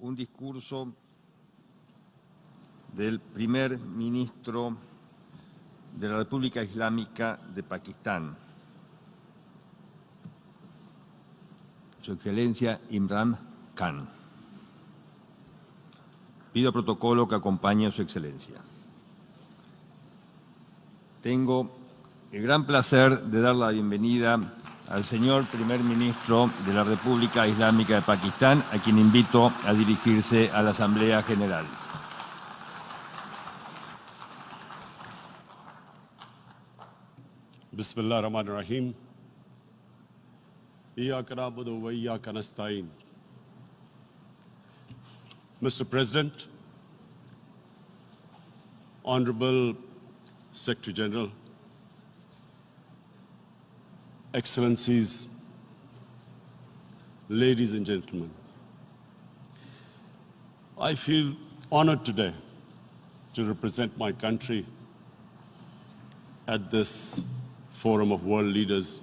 un discurso del primer ministro de la República Islámica de Pakistán, Su Excelencia Imran Khan. Pido protocolo que acompañe a Su Excelencia. Tengo el gran placer de dar la bienvenida al señor primer ministro de la República Islámica de Pakistán, a quien invito a dirigirse a la Asamblea General. Bismillah ar-Rahman ar-Rahim. Iyyaka na'budu wa iyyaka nasta'in. Mr. President, Honorable Secretary General, Excellencies, ladies and gentlemen, I feel honored today to represent my country at this Forum of World Leaders,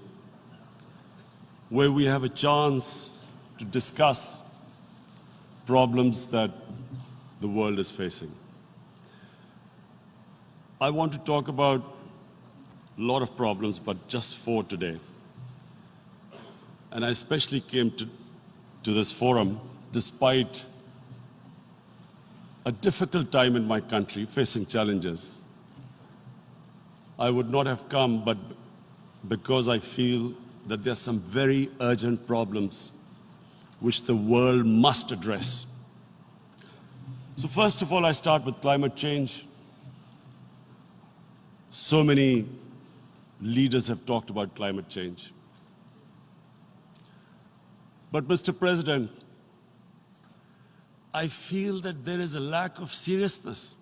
where we have a chance to discuss problems that the world is facing. I want to talk about a lot of problems, but just 4 today. And I especially came to this forum despite a difficult time in my country, facing challenges. I would not have come, but because I feel that there are some very urgent problems which the world must address. So first of all, I start with climate change. So many leaders have talked about climate change. But Mr. President, I feel that there is a lack of seriousness.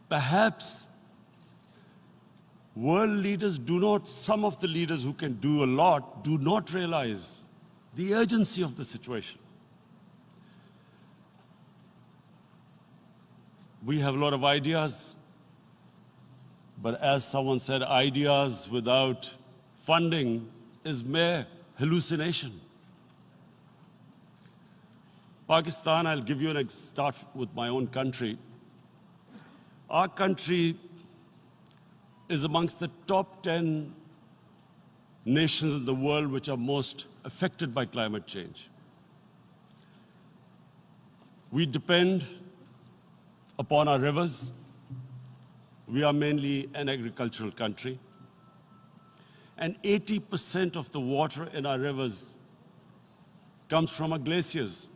Perhaps world leaders do not, some of the leaders who can do a lot, do not realize the urgency of the situation. We have a lot of ideas, but as someone said, ideas without funding is mere hallucination. Pakistan, I'll give you start with my own country. Our country is amongst the top 10 nations in the world which are most affected by climate change. We depend upon our rivers. We are mainly an agricultural country. And 80% of the water in our rivers comes from our glaciers.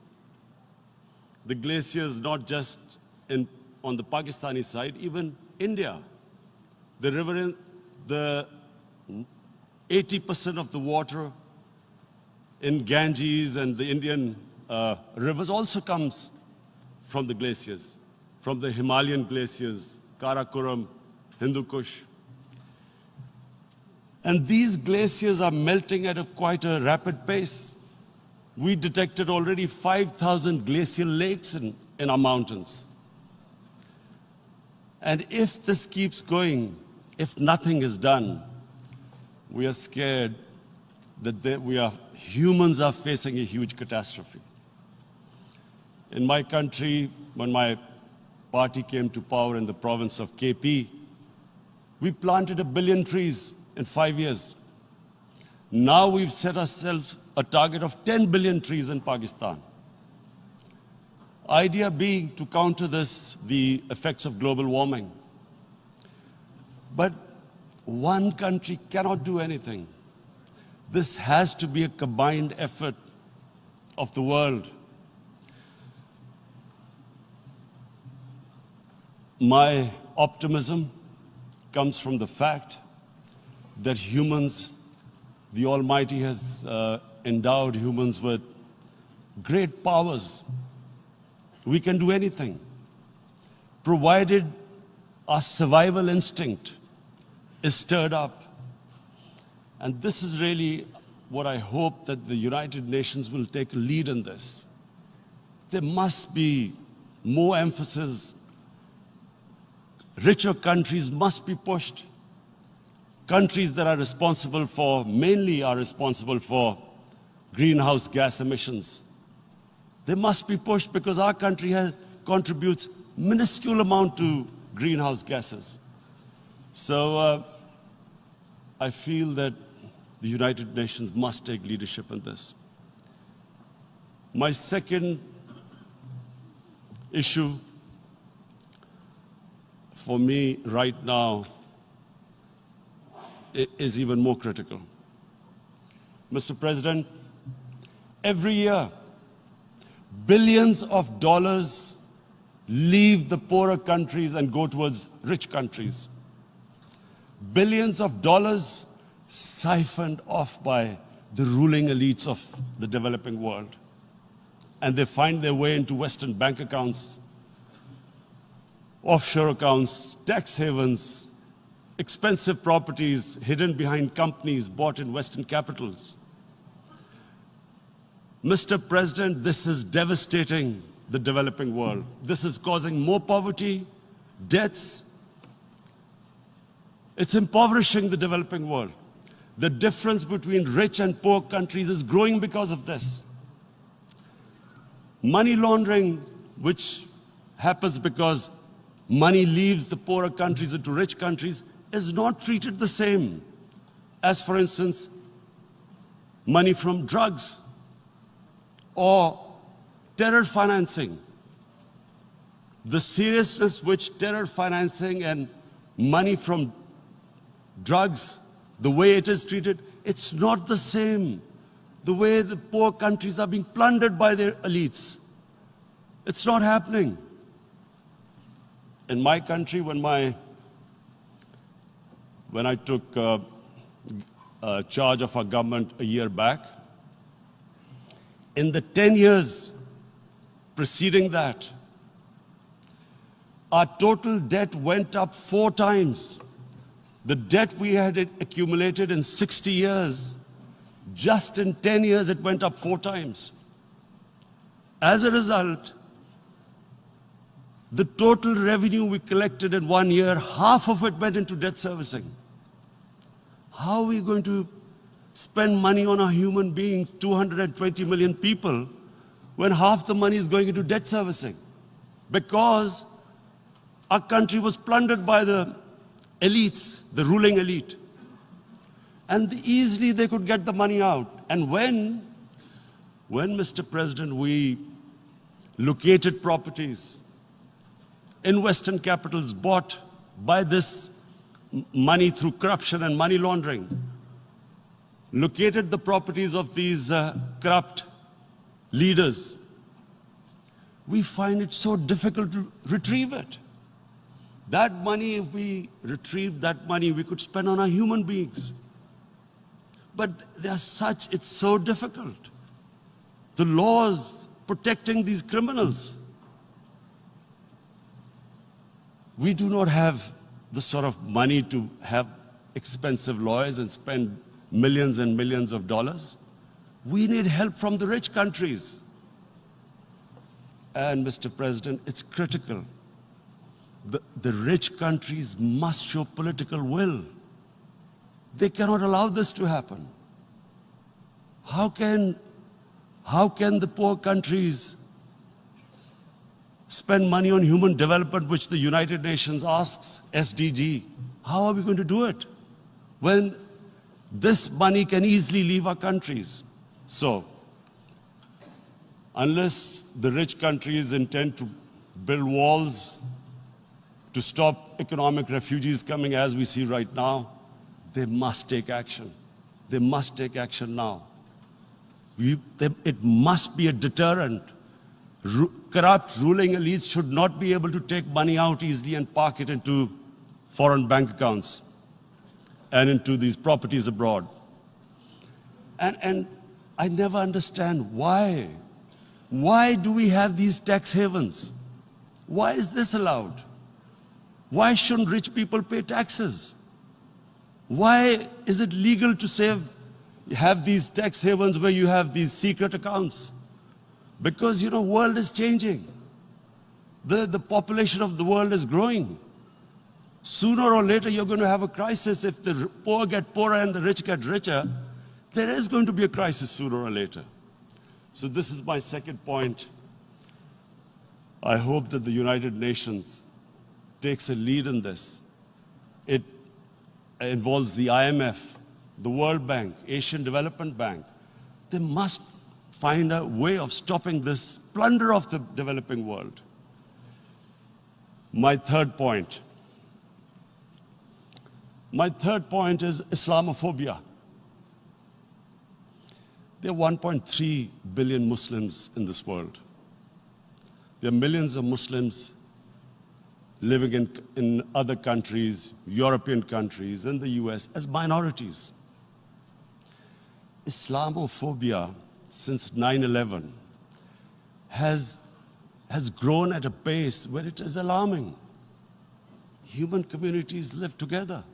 The glaciers not just on the Pakistani side, even India. The river, the 80% of the water in Ganges and the Indian rivers also comes from the glaciers, from the Himalayan glaciers, Karakoram, Hindu Kush. And these glaciers are melting at quite a rapid pace. We detected already 5,000 glacial lakes in our mountains. And if this keeps going, if nothing is done, we are scared that humans are facing a huge catastrophe. In my country, when my party came to power in the province of KP, we planted 1 billion trees in 5 years. Now we've set ourselves a target of 10 billion trees in Pakistan. Idea being to counter this, the effects of global warming. But one country cannot do anything. This has to be a combined effort of the world. My optimism comes from the fact that humans, the Almighty has endowed humans with great powers. We can do anything, provided our survival instinct is stirred up. And this is really what I hope that the United Nations will take a lead in this. There must be more emphasis. Richer countries must be pushed. Countries that are responsible for, mainly are responsible for greenhouse gas emissions. They must be pushed because our country contributes minuscule amount to greenhouse gases. So I feel that the United Nations must take leadership in this. My second issue for me right now is even more critical. Mr. President, every year, billions of dollars leave the poorer countries and go towards rich countries. Billions of dollars siphoned off by the ruling elites of the developing world. And they find their way into Western bank accounts, offshore accounts, tax havens, expensive properties hidden behind companies bought in Western capitals. Mr. President, this is devastating the developing world. This is causing more poverty, deaths. It's impoverishing the developing world. The difference between rich and poor countries is growing because of this. Money laundering, which happens because money leaves the poorer countries into rich countries, is not treated the same as, for instance, money from drugs or terror financing. The seriousness which terror financing and money from drugs, the way it is treated, it's not the same. The way the poor countries are being plundered by their elites. It's not happening. In my country, when I took charge of our government a year back, in the 10 years preceding that, our total debt went up 4 times. The debt we had accumulated in 60 years, just in 10 years, it went up 4 times. As a result, the total revenue we collected in 1 year, half of it went into debt servicing. How are we going to spend money on our human beings, 220 million people, when half the money is going into debt servicing? Because our country was plundered by the elites, the ruling elite. And easily they could get the money out. And when Mr. President, we located properties in Western capitals bought by this money through corruption and money laundering, located the properties of these corrupt leaders, we find it so difficult to retrieve it. That money, if we retrieved that money, we could spend on our human beings. But it's so difficult. The laws protecting these criminals. We do not have the sort of money to have expensive lawyers and spend millions and millions of dollars. We need help from the rich countries. And Mr. President, it's critical. The rich countries must show political will. They cannot allow this to happen. How can the poor countries spend money on human development, which the United Nations asks, SDG? How are we going to do it when this money can easily leave our countries? So, unless the rich countries intend to build walls to stop economic refugees coming as we see right now, they must take action. They must take action now. It must be a deterrent. Corrupt ruling elites should not be able to take money out easily and park it into foreign bank accounts and into these properties abroad. And I never understand why. Why do we have these tax havens? Why is this allowed? Why shouldn't rich people pay taxes? Why is it legal to have these tax havens where you have these secret accounts? Because, the world is changing. The population of the world is growing. Sooner or later, you're going to have a crisis. If the poor get poorer and the rich get richer, there is going to be a crisis sooner or later. So this is my second point I hope that the United Nations takes a lead in this. It involves the IMF, the World Bank, Asian Development Bank. They must find a way of stopping this plunder of the developing world. My third point is Islamophobia. There are 1.3 billion Muslims in this world. There are millions of Muslims living in other countries, European countries, in the US, as minorities. Islamophobia, since 9/11, has grown at a pace where it is alarming. Human communities live together.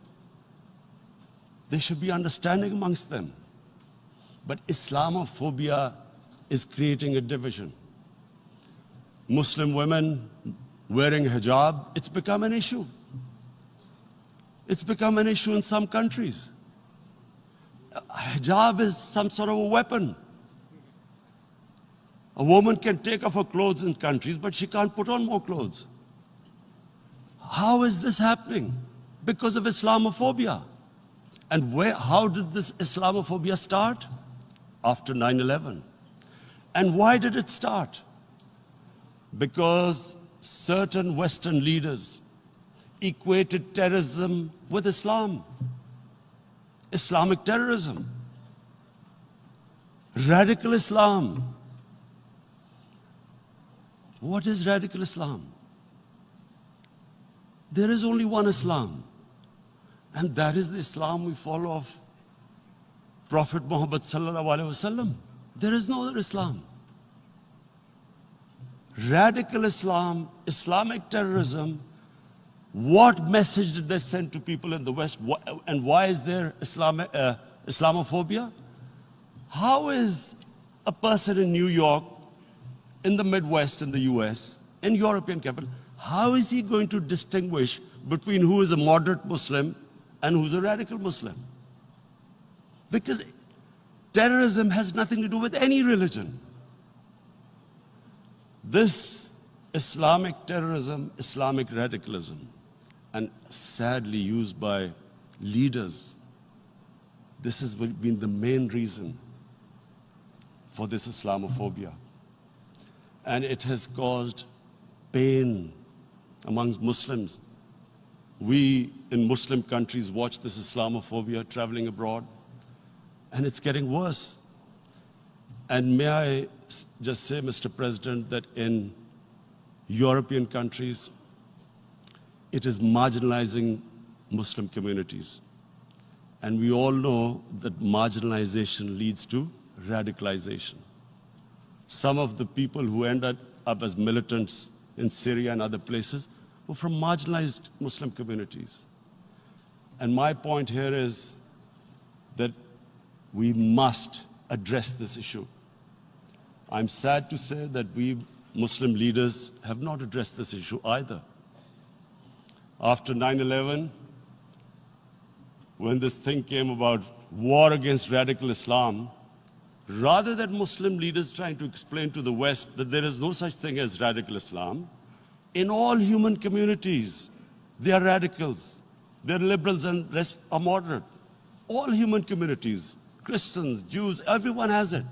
There should be understanding amongst them. But Islamophobia is creating a division. Muslim women wearing hijab, it's become an issue. It's become an issue in some countries. Hijab is some sort of a weapon. A woman can take off her clothes in countries, but she can't put on more clothes. How is this happening? Because of Islamophobia. And how did this Islamophobia start? After 9/11. And why did it start? Because certain Western leaders equated terrorism with Islam. Islamic terrorism. Radical Islam. What is radical Islam? There is only one Islam. And that is the Islam we follow of Prophet Muhammad sallallahu alaihi wasallam. There is no other Islam. Radical Islam, Islamic terrorism, what message did they send to people in the West? And why is there Islamophobia? How is a person in New York, in the Midwest, in the US, in European capital, how is he going to distinguish between who is a moderate Muslim and who's a radical Muslim? Because terrorism has nothing to do with any religion. This Islamic terrorism, Islamic radicalism, and sadly used by leaders, this has been the main reason for this Islamophobia. And it has caused pain amongst Muslims. We in Muslim countries watch this Islamophobia traveling abroad, and it's getting worse. And may I just say, Mr. President, that in European countries, it is marginalizing Muslim communities. And we all know that marginalization leads to radicalization. Some of the people who ended up as militants in Syria and other places were from marginalized Muslim communities. And my point here is that we must address this issue. I'm sad to say that we Muslim leaders have not addressed this issue either. After 9/11, when this thing came about war against radical Islam, rather than Muslim leaders trying to explain to the West that there is no such thing as radical Islam, in all human communities, they are radicals. They're liberals and rest are moderate. All human communities, Christians, Jews, everyone has it.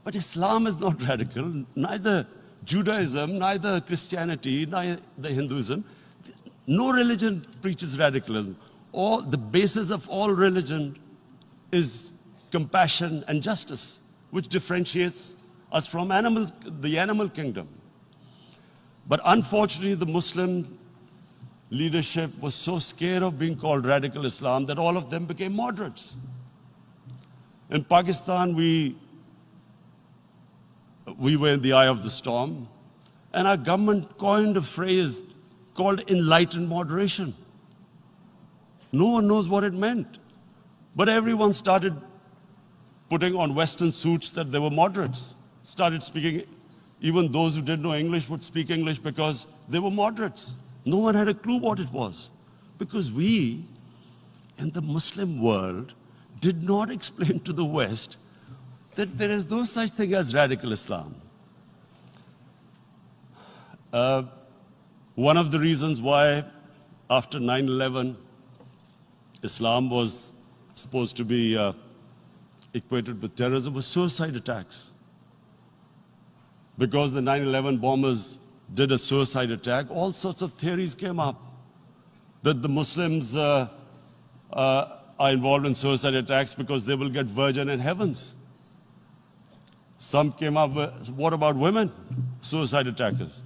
But Islam is not radical, neither Judaism, neither Christianity, neither Hinduism. No religion preaches radicalism. The basis of all religion is compassion and justice, which differentiates us from the animal kingdom. But unfortunately, the Muslim leadership was so scared of being called radical Islam that all of them became moderates. In Pakistan, we were in the eye of the storm, and our government coined a phrase called enlightened moderation. No one knows what it meant, but everyone started putting on Western suits that they were moderates, started speaking. Even those who didn't know English would speak English because they were moderates. No one had a clue what it was, because we, in the Muslim world, did not explain to the West that there is no such thing as radical Islam. One of the reasons why after 9/11, Islam was supposed to be equated with terrorism was suicide attacks. Because the 9/11 bombers did a suicide attack, all sorts of theories came up that the Muslims are involved in suicide attacks because they will get virgin in heavens. Some came up with, what about women, suicide attackers?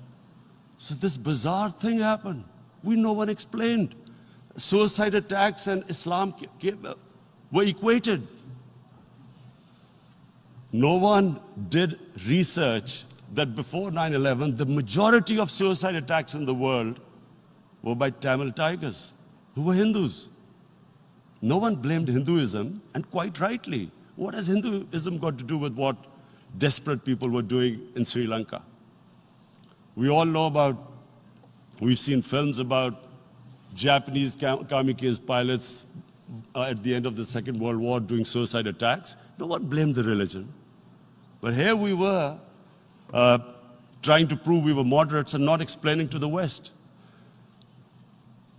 So this bizarre thing happened. No one explained. Suicide attacks and Islam were equated. No one did research that before 9/11, the majority of suicide attacks in the world were by Tamil Tigers, who were Hindus. No one blamed Hinduism, and quite rightly. What has Hinduism got to do with what desperate people were doing in Sri Lanka? We all know about, we've seen films about Japanese kamikaze pilots at the end of the Second World War doing suicide attacks. No one blamed the religion. But here we were trying to prove we were moderates and not explaining to the West.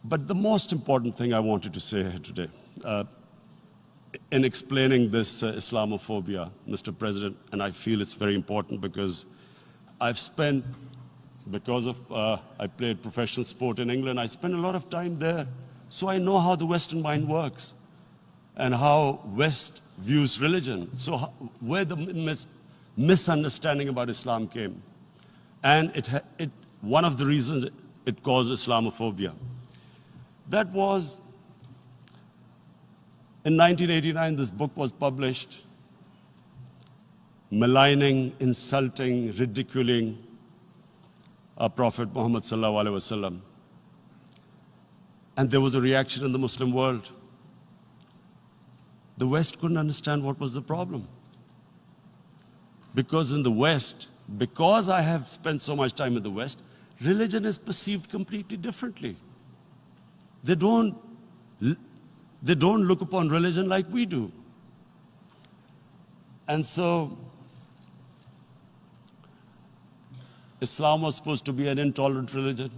But the most important thing I wanted to say here today, in explaining this Islamophobia, Mr. President, and I feel it's very important because I've spent, because of, I played professional sport in England, I spent a lot of time there, so I know how the Western mind works and how West views religion. So where the misunderstanding about Islam came. And one of the reasons it caused Islamophobia. That was, in 1989, this book was published, maligning, insulting, ridiculing our Prophet Muhammad sallallahu alaihi wasallam. And there was a reaction in the Muslim world. The West couldn't understand what was the problem. Because in the West, because I have spent so much time in the West, religion is perceived completely differently. They don't look upon religion like we do. And so, Islam was supposed to be an intolerant religion.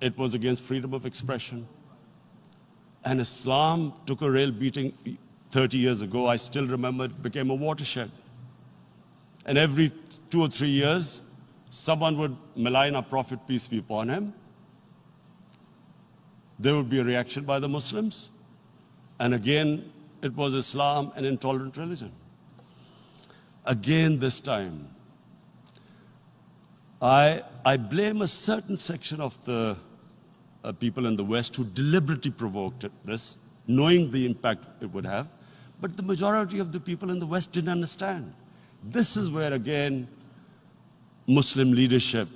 It was against freedom of expression. And Islam took a real beating 30 years ago. I still remember it became a watershed. And every 2 or 3 years, someone would malign our Prophet, peace be upon him. There would be a reaction by the Muslims. And again, it was Islam, an intolerant religion. Again, this time, I blame a certain section of the people in the West who deliberately provoked this, knowing the impact it would have. But the majority of the people in the West didn't understand. This is where, again, Muslim leadership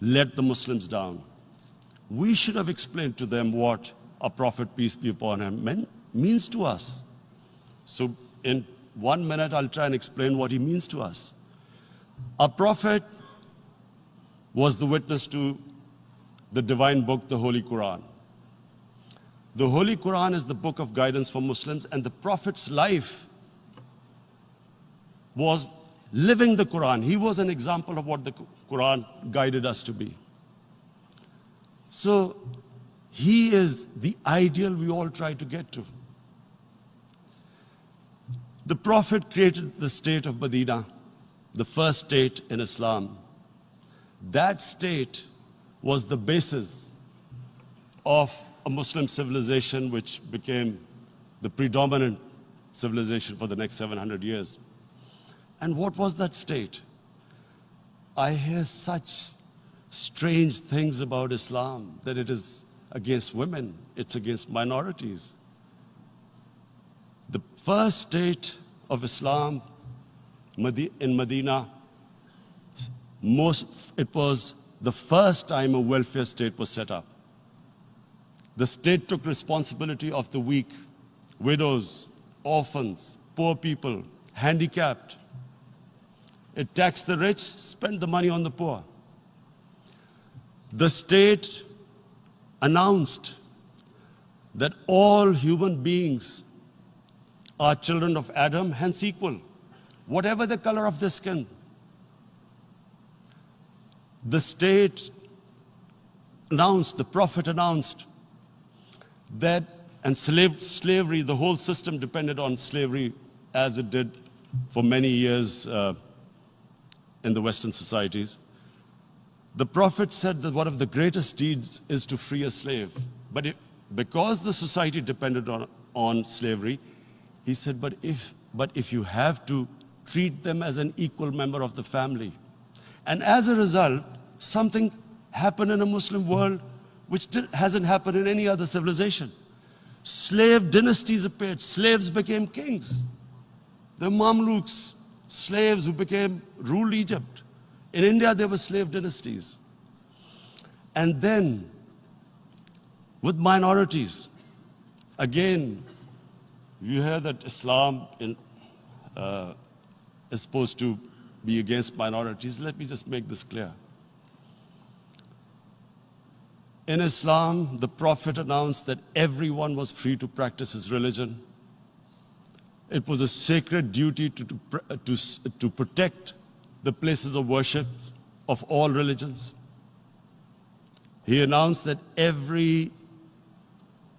let the Muslims down. We should have explained to them what our Prophet, peace be upon him, means to us. So in 1 minute, I'll try and explain what he means to us. Our Prophet was the witness to the divine book, the Holy Quran. The Holy Quran is the book of guidance for Muslims, and the Prophet's life was living the Quran. He was an example of what the Quran guided us to be. So he is the ideal we all try to get to. The Prophet created the state of Medina, the first state in Islam. That state was the basis of a Muslim civilization which became the predominant civilization for the next 700 years. And what was that state? I hear such strange things about Islam, that it is against women, it's against minorities. The first state of Islam in Medina, it was the first time a welfare state was set up. The state took responsibility of the weak, widows, orphans, poor people, handicapped. It taxed the rich, spent the money on the poor. The state announced that all human beings are children of Adam, hence equal, whatever the color of their skin. the state announced, the Prophet announced that, and slavery, the whole system depended on slavery as it did for many years in the Western societies. The Prophet said that one of the greatest deeds is to free a slave. But because the society depended on slavery, he said, but if you have to, treat them as an equal member of the family. And as a result, something happened in a Muslim world which hasn't happened in any other civilization. Slave dynasties appeared. Slaves became kings. The Mamluks, slaves who ruled Egypt. In India, there were slave dynasties. And then, with minorities, again, you hear that Islam is supposed to be against minorities. Let me just make this clear. In Islam, the Prophet announced that everyone was free to practice his religion. It was a sacred duty to protect the places of worship of all religions. He announced that every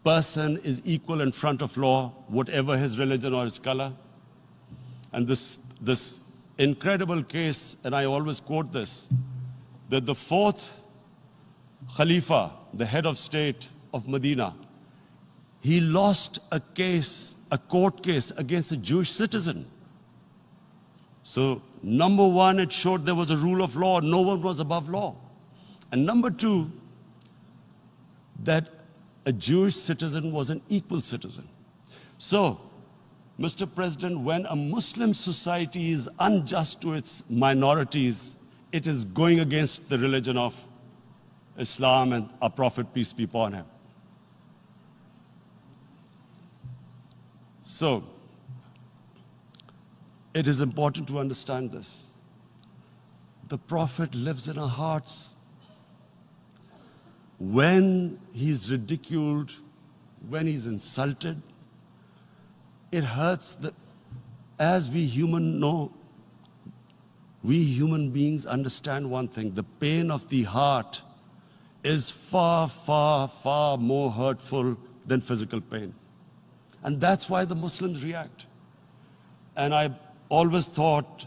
person is equal in front of law, whatever his religion or his color. And this incredible case, and I always quote this, that the fourth Khalifa, the head of state of Medina, he lost a court case against a Jewish citizen. So, number one, it showed there was a rule of law, no one was above law. And number two, that a Jewish citizen was an equal citizen. So, Mr. President, when a Muslim society is unjust to its minorities, it is going against the religion of Islam and our Prophet, peace be upon him. So, it is important to understand this. The Prophet lives in our hearts. When he's ridiculed, when he's insulted, it hurts. As we human beings understand one thing, the pain of the heart is far, far, far more hurtful than physical pain. And that's why the Muslims react. And I always thought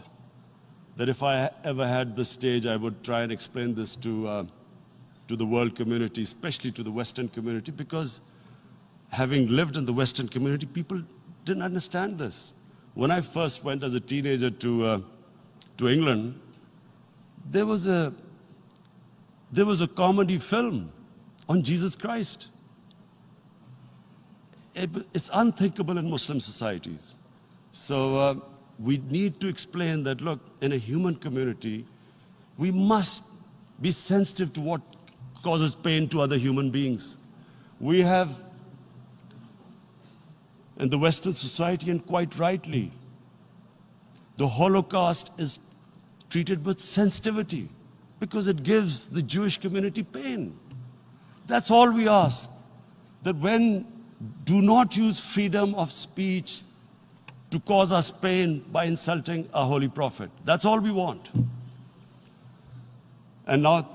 that if I ever had the stage, I would try and explain this to the world community, especially to the Western community, because having lived in the Western community, people didn't understand this. When I first went as a teenager to England, there was a comedy film on Jesus Christ. It's unthinkable in Muslim societies. So we need to explain that, look, in a human community, we must be sensitive to what causes pain to other human beings. We have, in the Western society, and quite rightly, the Holocaust is treated with sensitivity because it gives the Jewish community pain. That's all we ask. That do not use freedom of speech to cause us pain by insulting our Holy Prophet. That's all we want. And now,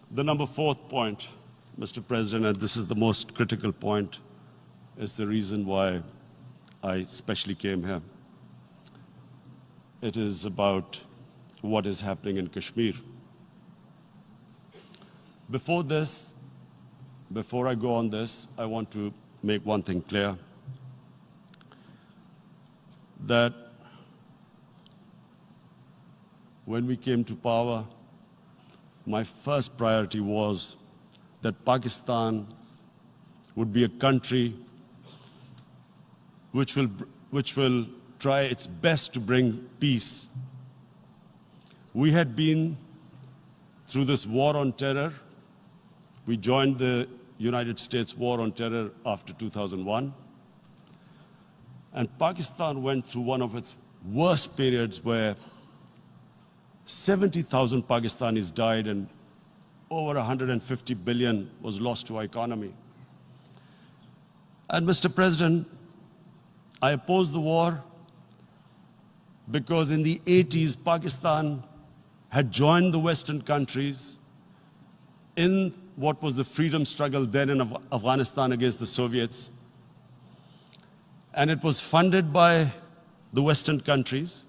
the number fourth point, Mr. President, and this is the most critical point, is the reason why I especially came here. It is about what is happening in Kashmir. Before I go on this, I want to make one thing clear, that when we came to power, my first priority was that Pakistan would be a country which will try its best to bring peace. We had been through this war on terror. We joined the United States war on terror after 2001. And Pakistan went through one of its worst periods where 70,000 Pakistanis died and over 150 billion was lost to our economy. And Mr. President, I opposed the war because in the 80s, Pakistan had joined the Western countries in what was the freedom struggle then in Afghanistan against the Soviets. And it was funded by the Western countries.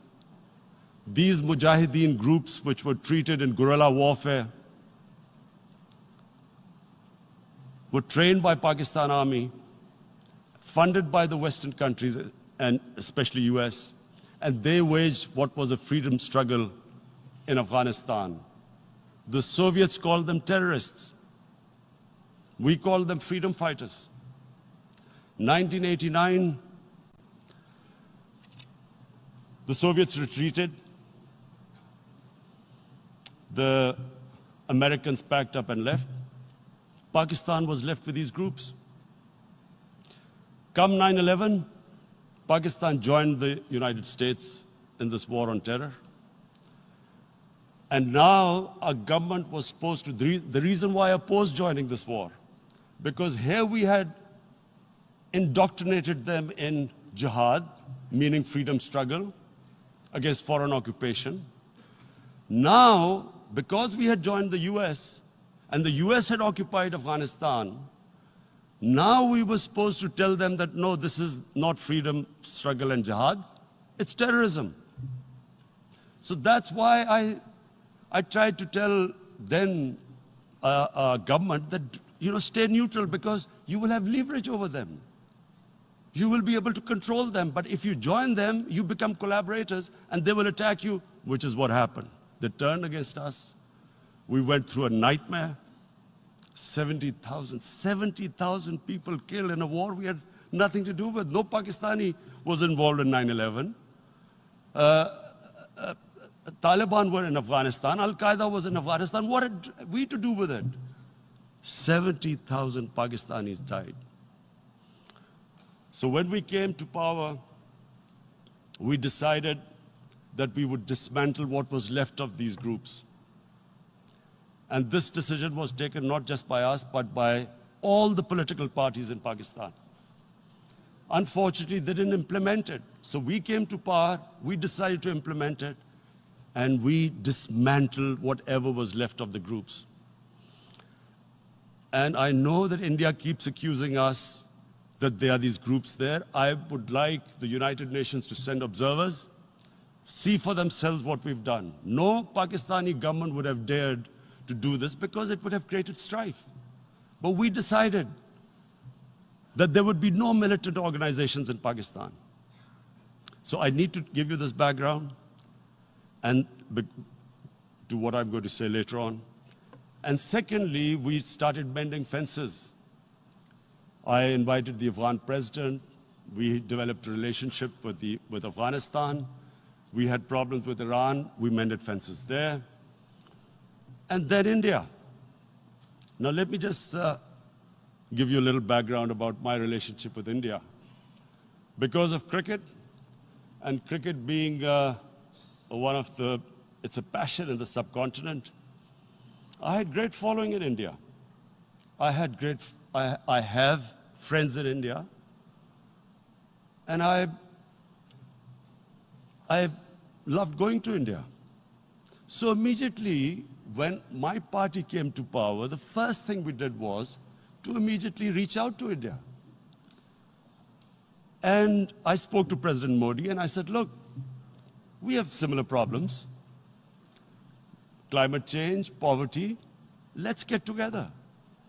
These Mujahideen groups, which were treated in guerrilla warfare, were trained by Pakistan Army, funded by the Western countries, and especially US, and they waged what was a freedom struggle in Afghanistan. The Soviets called them terrorists. We called them freedom fighters. 1989, the Soviets retreated. The Americans packed up and left. Pakistan was left with these groups. Come 9/11, Pakistan joined the United States in this war on terror. And now our government was supposed to, the reason why I opposed joining this war, because here we had indoctrinated them in jihad, meaning freedom struggle against foreign occupation. Now, because we had joined the US, and the US had occupied Afghanistan, now we were supposed to tell them that, no, this is not freedom struggle and jihad, it's terrorism. So that's why I tried to tell then government that, stay neutral, because you will have leverage over them. You will be able to control them. But if you join them, you become collaborators, and they will attack you, which is what happened. They turned against us. We went through a nightmare. 70,000 people killed in a war we had nothing to do with. No Pakistani was involved in 9/11. Taliban were in Afghanistan. Al-Qaeda was in Afghanistan. What had we to do with it? 70,000 Pakistanis died. So when we came to power, we decided that we would dismantle what was left of these groups. And this decision was taken not just by us, but by all the political parties in Pakistan. Unfortunately, they didn't implement it. So we came to power, we decided to implement it, and we dismantled whatever was left of the groups. And I know that India keeps accusing us that there are these groups there. I would like the United Nations to send observers, see for themselves what we've done. No Pakistani government would have dared to do this because it would have created strife. But we decided that there would be no militant organizations in Pakistan. So I need to give you this background and to what I'm going to say later on. And secondly, we started mending fences. I invited the Afghan president. We developed a relationship with Afghanistan. We had problems with Iran. We mended fences there. And then India. Now let me just give you a little background about my relationship with India. Because of cricket, and cricket being it's a passion in the subcontinent, I had great following in India. I have friends in India, and I loved going to India. So immediately, when my party came to power, the first thing we did was to immediately reach out to India. And I spoke to President Modi and I said, look, we have similar problems. Climate change, poverty, let's get together.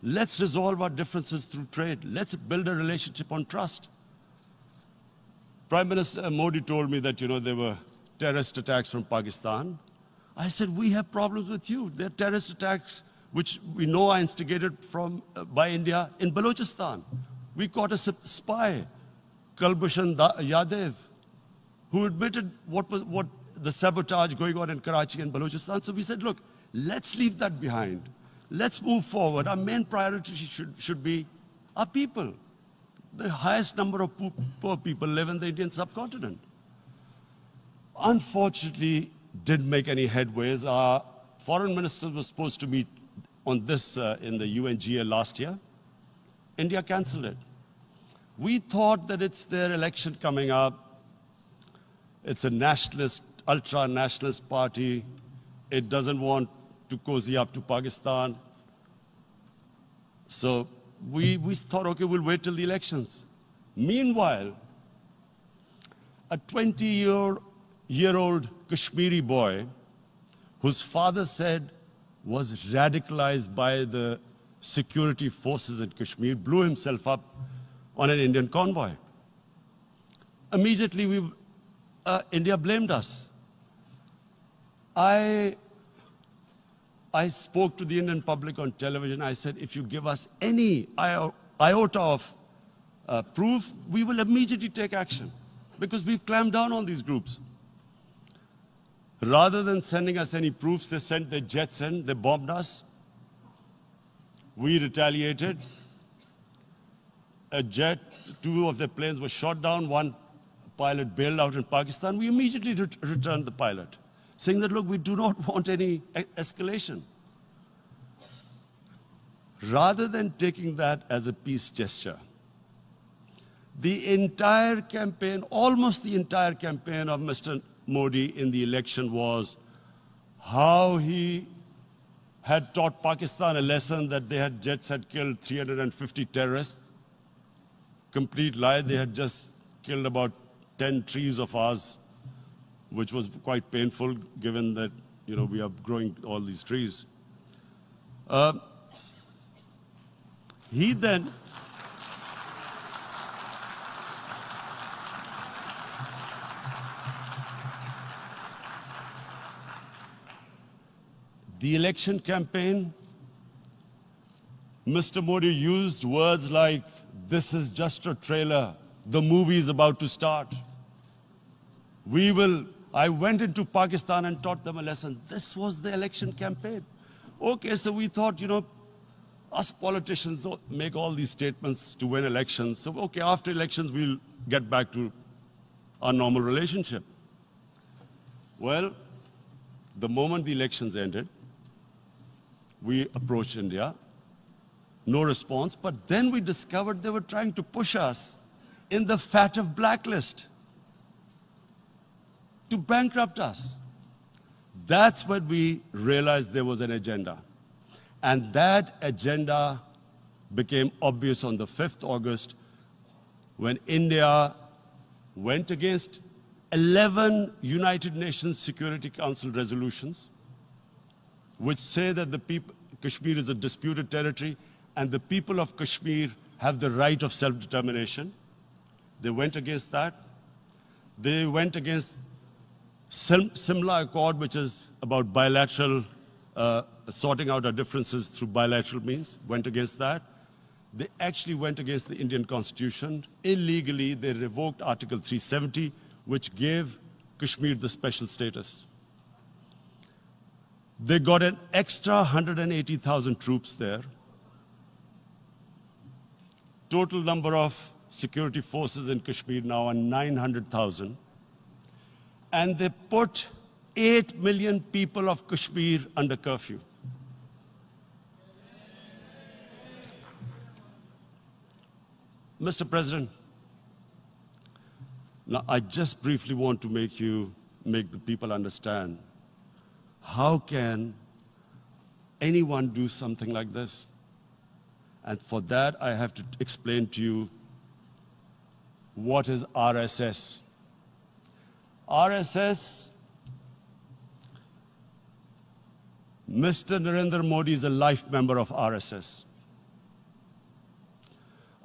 Let's resolve our differences through trade. Let's build a relationship on trust. Prime Minister Modi told me that, there were terrorist attacks from Pakistan. I said, we have problems with you. There are terrorist attacks which we know are instigated by India in Balochistan. We caught a spy, Kulbhushan Yadav, who admitted what the sabotage going on in Karachi and Balochistan. So we said, look, let's leave that behind. Let's move forward. Our main priority should be our people. The highest number of poor people live in the Indian subcontinent. Unfortunately, didn't make any headways. Our foreign ministers were supposed to meet on this in the UNGA last year. India cancelled it. We thought that it's their election coming up. It's a nationalist, ultra-nationalist party. it doesn't want to cozy up to Pakistan. So we thought, okay, we'll wait till the elections. Meanwhile, a 20-year-old Kashmiri boy, whose father said was radicalized by the security forces in Kashmir, blew himself up on an Indian convoy. Immediately, India blamed us. I spoke to the Indian public on television. I said, if you give us any iota of proof, we will immediately take action, because we've clamped down on these groups. Rather than sending us any proofs, they sent their jets in, they bombed us. We retaliated. A jet, 2 of their planes were shot down, 1 pilot bailed out in Pakistan. We immediately returned the pilot, saying that, look, we do not want any escalation. Rather than taking that as a peace gesture, the entire campaign, almost the entire campaign of Mr. Modi in the election was how he had taught Pakistan a lesson that jets had killed 350 terrorists. Complete lie. They had just killed about 10 trees of ours, which was quite painful given that, we are growing all these trees. He then the election campaign, Mr. Modi used words like, this is just a trailer, the movie is about to start. I went into Pakistan and taught them a lesson. This was the election campaign. Okay, so we thought, us politicians make all these statements to win elections. So, okay, after elections, we'll get back to our normal relationship. Well, the moment the elections ended, we approached India, no response, but then we discovered they were trying to push us in the FATF blacklist to bankrupt us. That's when we realized there was an agenda. And that agenda became obvious on the 5th August when India went against 11 United Nations Security Council resolutions, which say that Kashmir is a disputed territory and the people of Kashmir have the right of self-determination. They went against that. They went against Simla Accord, which is about bilateral, sorting out our differences through bilateral means, went against that. They actually went against the Indian Constitution. Illegally, they revoked Article 370, which gave Kashmir the special status. They got an extra 180,000 troops there. Total number of security forces in Kashmir now are 900,000. And they put 8 million people of Kashmir under curfew. Mr. President, now I just briefly want to make the people understand, how can anyone do something like this? And for that, I have to explain to you what is RSS. RSS, Mr. Narendra Modi is a life member of RSS.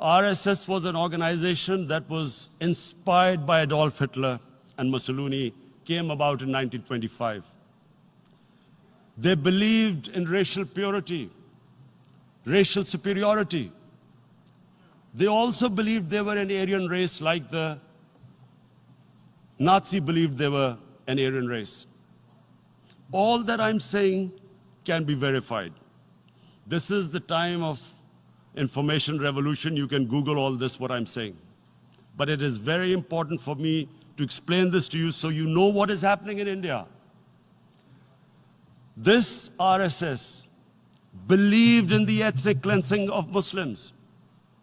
RSS was an organization that was inspired by Adolf Hitler and Mussolini, came about in 1925. They believed in racial purity, racial superiority. They also believed they were an Aryan race like the Nazi believed they were an Aryan race. All that I'm saying can be verified. This is the time of information revolution. You can Google all this, what I'm saying. But it is very important for me to explain this to you so you know what is happening in India. This RSS believed in the ethnic cleansing of Muslims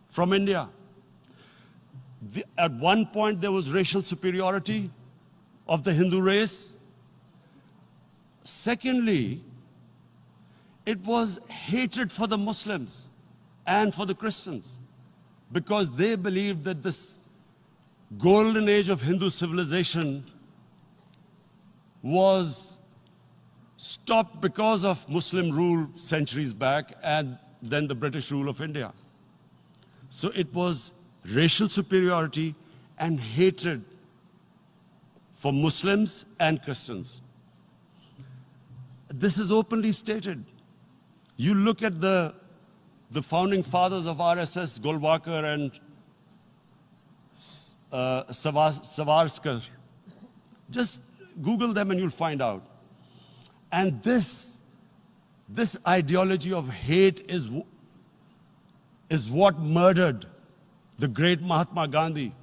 from India. At one point, there was racial superiority of the Hindu race. Secondly, it was hatred for the Muslims and for the Christians, because they believed that this golden age of Hindu civilization was stopped because of Muslim rule centuries back and then the British rule of India. So it was racial superiority and hatred for Muslims and Christians. This is openly stated. You look at the founding fathers of RSS, Golwalkar and Savarkar. Just Google them and you'll find out. And this ideology of hate is what murdered the great Mahatma Gandhi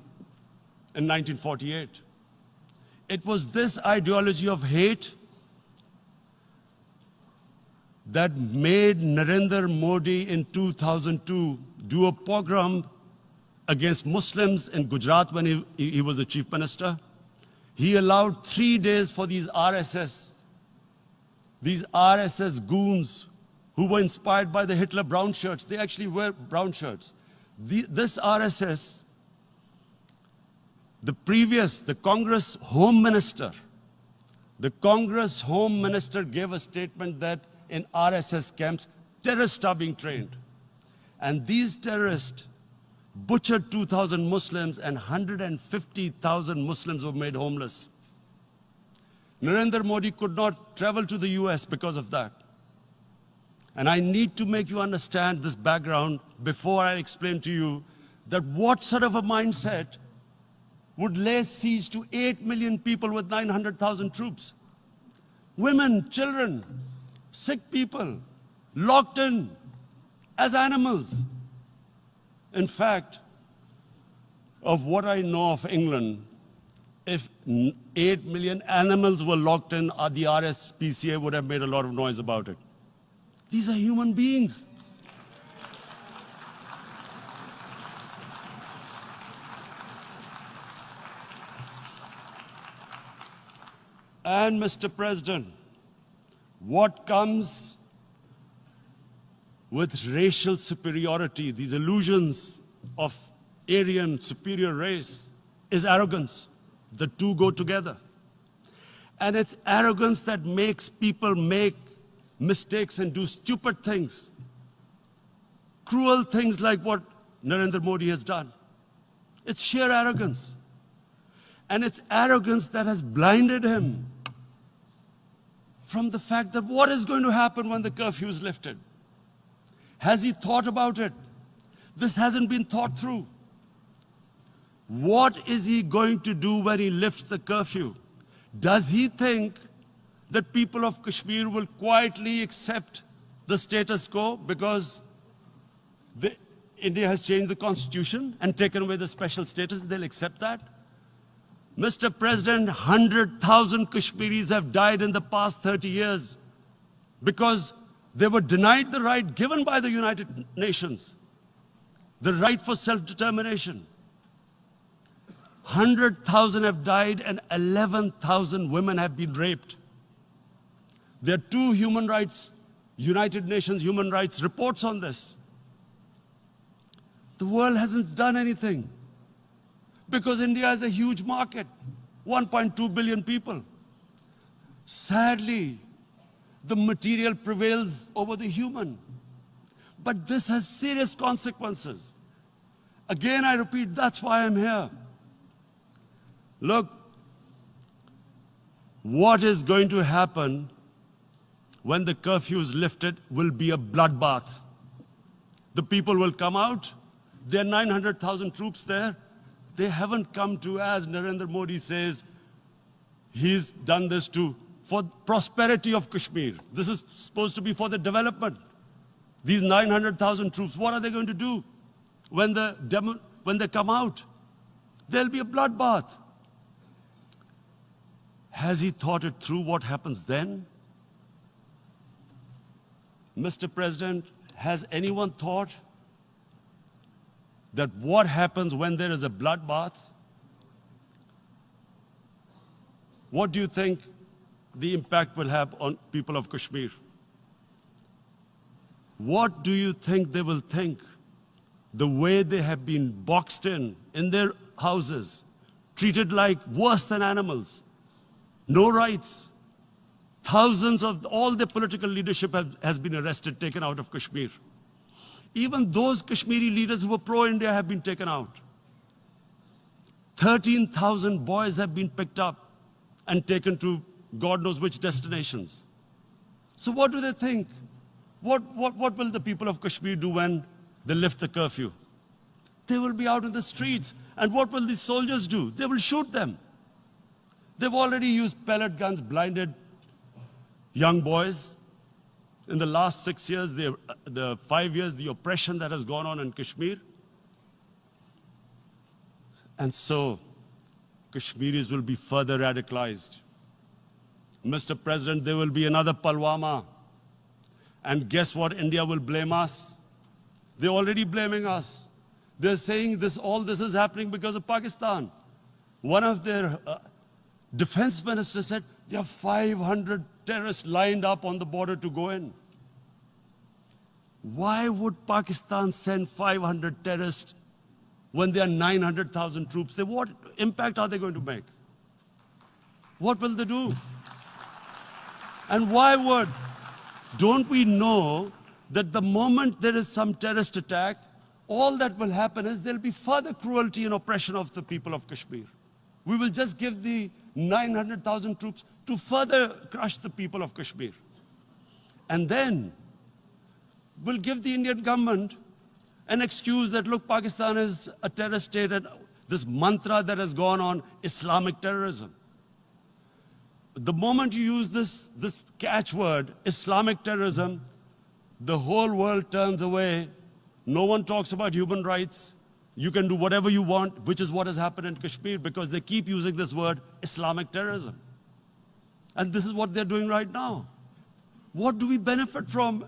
in 1948. It was this ideology of hate that made Narendra Modi in 2002 do a pogrom against Muslims in Gujarat when he was the chief minister. He allowed 3 days for these RSS goons who were inspired by the Hitler brown shirts. They actually wear brown shirts. This RSS, the Congress Home Minister gave a statement that in RSS camps, terrorists are being trained. And these terrorists butchered 2,000 Muslims and 150,000 Muslims were made homeless. Narendra Modi could not travel to the US because of that. And I need to make you understand this background before I explain to you that what sort of a mindset would lay siege to 8 million people with 900,000 troops. Women, children, sick people, locked in as animals. In fact, of what I know of England, if 8 million animals were locked in, the RSPCA would have made a lot of noise about it. These are human beings. And Mr. President, what comes with racial superiority, these illusions of Aryan superior race, is arrogance. The two go together. And it's arrogance that makes people make mistakes and do stupid things. Cruel things like what Narendra Modi has done. It's sheer arrogance. And it's arrogance that has blinded him from the fact that what is going to happen when the curfew is lifted? Has he thought about it? This hasn't been thought through. What is he going to do when he lifts the curfew? Does he think that people of Kashmir will quietly accept the status quo because India has changed the constitution and taken away the special status? They'll accept that? Mr. President, 100,000 Kashmiris have died in the past 30 years because they were denied the right given by the United Nations, the right for self-determination. 100,000 have died and 11,000 women have been raped. There are 2 United Nations human rights reports on this. The world hasn't done anything because India is a huge market, 1.2 billion people. Sadly, the material prevails over the human. But this has serious consequences. Again, I repeat, that's why I'm here. Look, what is going to happen when the curfew is lifted will be a bloodbath. The people will come out. There are 900,000 troops there. They haven't come to, as Narendra Modi says, he's done this for prosperity of Kashmir. This is supposed to be for the development. These 900,000 troops, what are they going to do when they come out? There'll be a bloodbath. Has he thought it through what happens then? Mr. President, has anyone thought that what happens when there is a bloodbath? What do you think the impact will have on people of Kashmir. What do you think they will think? The way they have been boxed in their houses, treated like worse than animals, no rights. Thousands of all the political leadership has been arrested, taken out of Kashmir. Even those Kashmiri leaders who were pro-India have been taken out. 13,000 boys have been picked up and taken to God knows which destinations. So what do they think? What will the people of Kashmir do when they lift the curfew? They will be out in the streets. And what will these soldiers do? They will shoot them. They've already used pellet guns, blinded young boys. In the last 6 years, the 5 years, the oppression that has gone on in Kashmir. And so, Kashmiris will be further radicalized. Mr. President, there will be another Pulwama. And guess what? India will blame us. They're already blaming us. They're saying all this is happening because of Pakistan. One of their defense ministers said, there are 500 terrorists lined up on the border to go in. Why would Pakistan send 500 terrorists when there are 900,000 troops? What impact are they going to make? What will they do? And why would? Don't we know that the moment there is some terrorist attack, all that will happen is there'll be further cruelty and oppression of the people of Kashmir. We will just give the 900,000 troops to further crush the people of Kashmir. And then we'll give the Indian government an excuse that, look, Pakistan is a terrorist state, and this mantra that has gone on, Islamic terrorism. The moment you use this catchword, Islamic terrorism, the whole world turns away. No one talks about human rights. You can do whatever you want, which is what has happened in Kashmir, because they keep using this word, Islamic terrorism. And this is what they're doing right now. What do we benefit from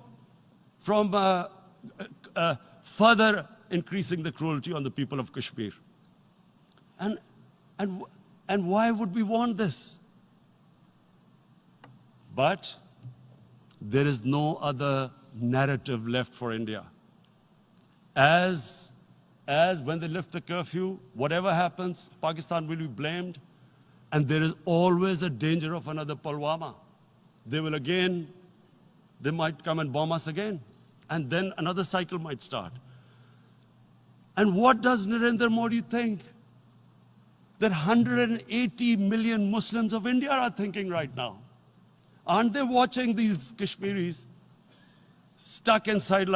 further increasing the cruelty on the people of Kashmir? And why would we want this? But there is no other narrative left for India. As when they lift the curfew, whatever happens, Pakistan will be blamed, and there is always a danger of another Pulwama. They might come and bomb us again, and then another cycle might start. And what does Narendra Modi think? That 180 million Muslims of India are thinking right now. Aren't they watching these Kashmiris stuck inside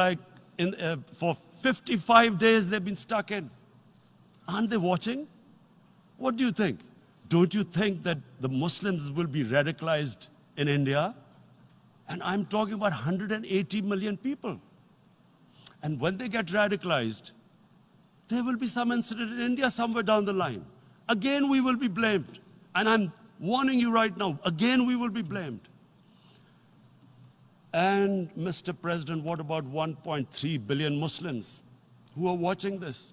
for 55 days they've been stuck in? Aren't they watching? What do you think? Don't you think that the Muslims will be radicalized in India? And I'm talking about 180 million people. And when they get radicalized, there will be some incident in India somewhere down the line. Again, we will be blamed. And I'm warning you right now, again, we will be blamed. And Mr. President, what about 1.3 billion Muslims who are watching this?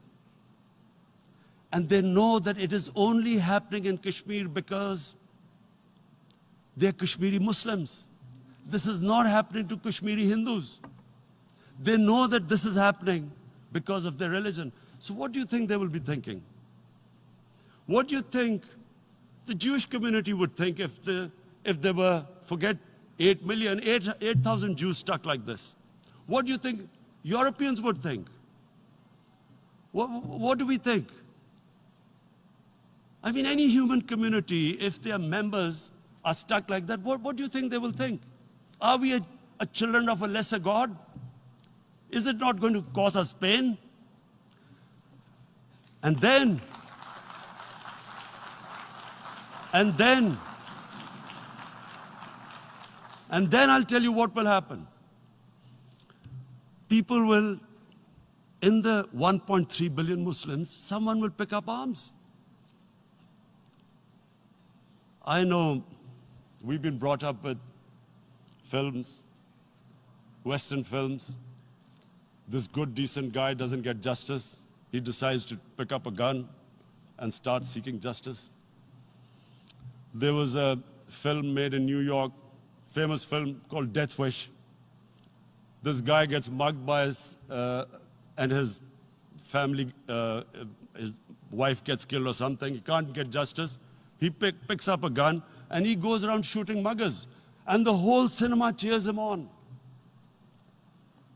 And they know that it is only happening in Kashmir because they're Kashmiri Muslims. This is not happening to Kashmiri Hindus. They know that this is happening because of their religion. So what do you think they will be thinking? What do you think the Jewish community would think if they were, forget 8,000 Jews stuck like this? What do you think Europeans would think? What do we think? I mean, any human community, if their members are stuck like that, what do you think they will think? Are we a children of a lesser God? Is it not going to cause us pain? And then I'll tell you what will happen. People will, in the 1.3 billion Muslims, someone will pick up arms. I know we've been brought up with films, Western films. This good, decent guy doesn't get justice. He decides to pick up a gun and start seeking justice. There was a film made in New York, famous film called Death Wish. This guy gets mugged by and his family, his wife gets killed or something. He can't get justice. He picks up a gun and he goes around shooting muggers. And the whole cinema cheers him on.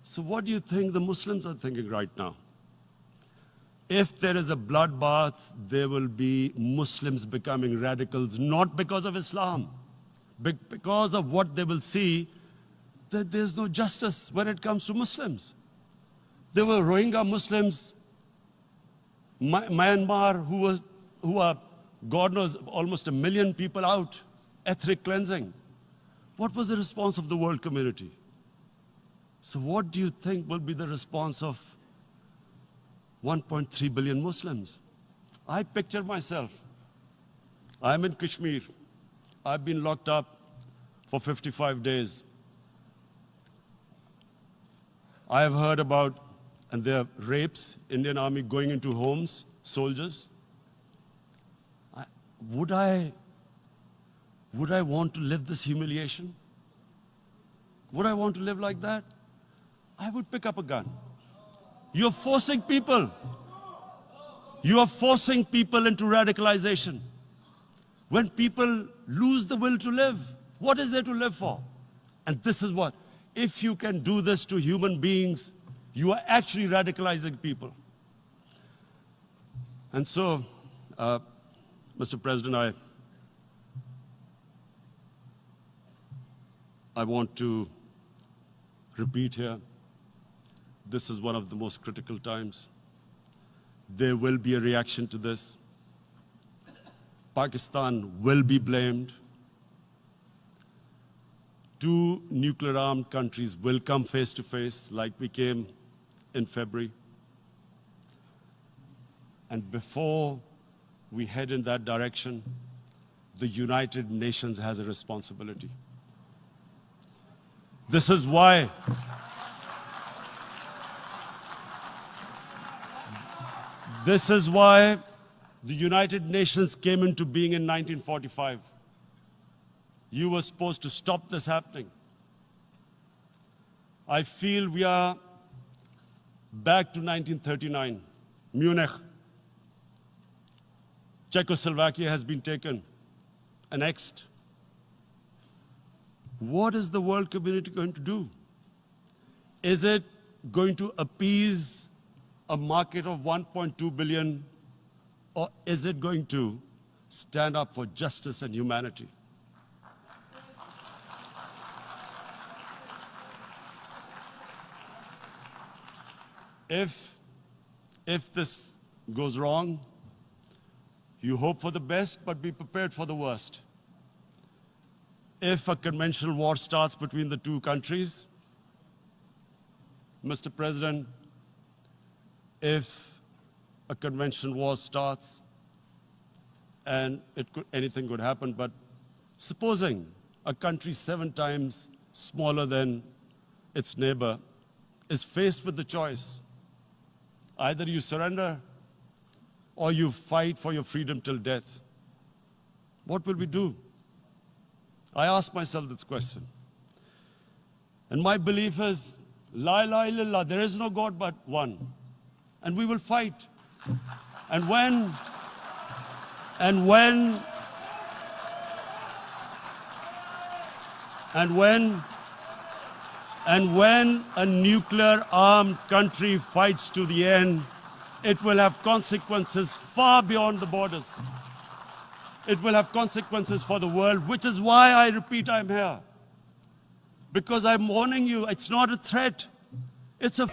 So what do you think the Muslims are thinking right now? If there is a bloodbath, there will be Muslims becoming radicals, not because of Islam, but because of what they will see, that there's no justice when it comes to Muslims. There were Rohingya Muslims, Myanmar, who are, God knows, almost 1 million people out, ethnic cleansing. What was the response of the world community? So what do you think will be the response of 1.3 billion Muslims? I picture myself. I'm in Kashmir. I've been locked up for 55 days. I have heard about, and there are rapes, Indian Army going into homes, soldiers. Would I want to live this humiliation? Would I want to live like that? I would pick up a gun. You're forcing people. You are forcing people into radicalization. When people lose the will to live, what is there to live for? And this is what, if you can do this to human beings, you are actually radicalizing people. And so, Mr. President, I want to repeat here, this is one of the most critical times. There will be a reaction to this. Pakistan will be blamed. 2 nuclear-armed countries will come face to face like we came in February. And before we head in that direction, the United Nations has a responsibility. This is why the United Nations came into being in 1945. You were supposed to stop this happening. I feel we are back to 1939, Munich. Czechoslovakia has been taken, annexed. What is the world community going to do? Is it going to appease a market of 1.2 billion, or is it going to stand up for justice and humanity? If this goes wrong, you hope for the best, but be prepared for the worst. If a conventional war starts between the 2 countries, Mr. President, if a conventional war starts, and anything could happen, but supposing a country 7 times smaller than its neighbor is faced with the choice, either you surrender or you fight for your freedom till death, what will we do? I ask myself this question. And my belief is, La ilaha illallah, there is no God but one. And we will fight. And when a nuclear-armed country fights to the end, it will have consequences far beyond the borders. It will have consequences for the world, which is why I repeat I'm here. Because I'm warning you, it's not a threat. It's a